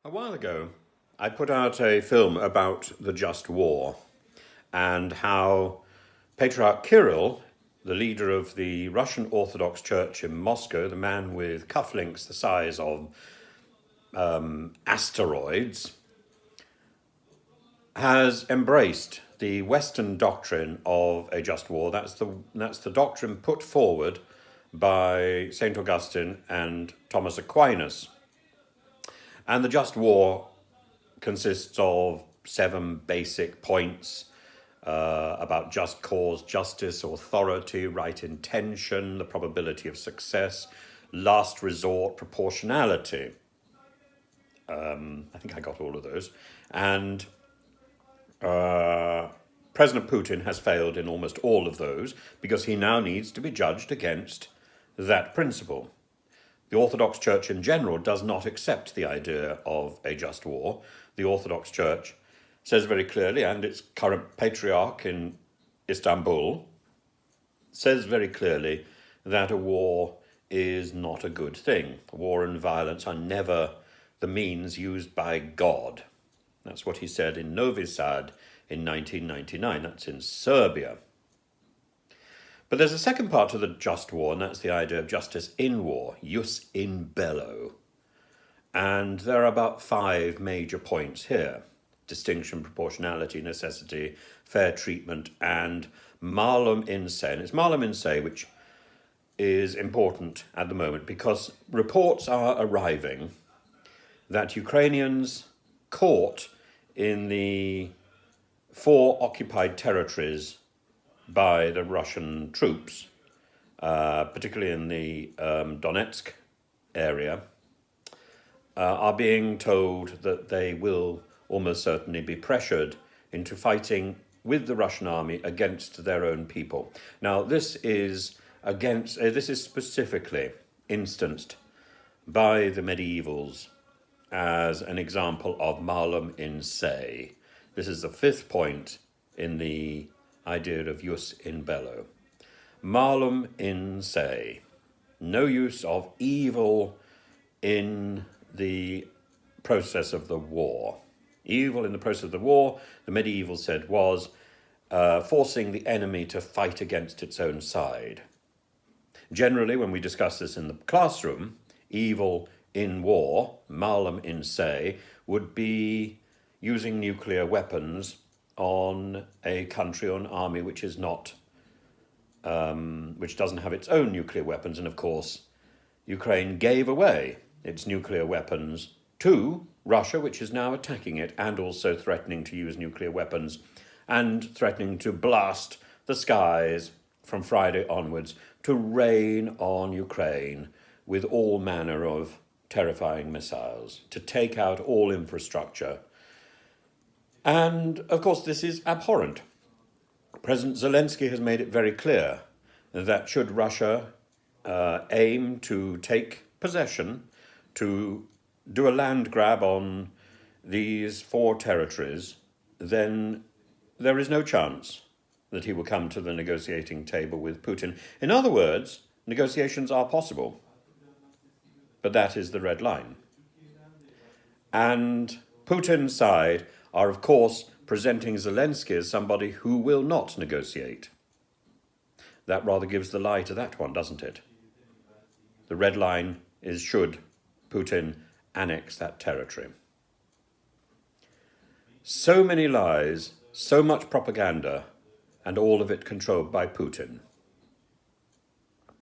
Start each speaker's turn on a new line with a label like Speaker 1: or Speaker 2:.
Speaker 1: A while ago, I put out a film about the just war and how Patriarch Kirill, the leader of the Russian Orthodox Church in Moscow, the man with cufflinks the size of asteroids, has embraced the Western doctrine of a just war. That's the doctrine put forward by St. Augustine and Thomas Aquinas. And the just war consists of 7 basic points about just cause, justice, authority, right intention, the probability of success, last resort, proportionality. I think I got all of those. And President Putin has failed in almost all of those because he now needs to be judged against that principle. The Orthodox Church in general does not accept the idea of a just war. The Orthodox Church says very clearly, and its current patriarch in Istanbul says very clearly, that a war is not a good thing. War and violence are never the means used by God. That's what he said in Novi Sad in 1999. That's in Serbia. But there's a second part to the just war, and that's the idea of justice in war, jus in bello. And there are about 5 major points here: distinction, proportionality, necessity, fair treatment, and malum in se. And it's malum in se which is important at the moment, because reports are arriving that Ukrainians caught in the 4 occupied territories by the Russian troops, particularly in the Donetsk area, are being told that they will almost certainly be pressured into fighting with the Russian army against their own people. Now, this is specifically instanced by the medievals as an example of malum in se. This is the 5th point in the idea of jus in bello. Malum in se. No use of evil in the process of the war. Evil in the process of the war, the medievals said, was forcing the enemy to fight against its own side. Generally, when we discuss this in the classroom, evil in war, malum in se, would be using nuclear weapons on a country or an army which is not, which doesn't have its own nuclear weapons. And of course, Ukraine gave away its nuclear weapons to Russia, which is now attacking it and also threatening to use nuclear weapons and threatening to blast the skies from Friday onwards to rain on Ukraine with all manner of terrifying missiles, to take out all infrastructure. And, of course, this is abhorrent. President Zelensky has made it very clear that should Russia aim to take possession, to do a land grab on these 4 territories, then there is no chance that he will come to the negotiating table with Putin. In other words, negotiations are possible, but that is the red line. And Putin's side are, of course, presenting Zelensky as somebody who will not negotiate. That rather gives the lie to that one, doesn't it? The red line is should Putin annex that territory. So many lies, so much propaganda, and all of it controlled by Putin.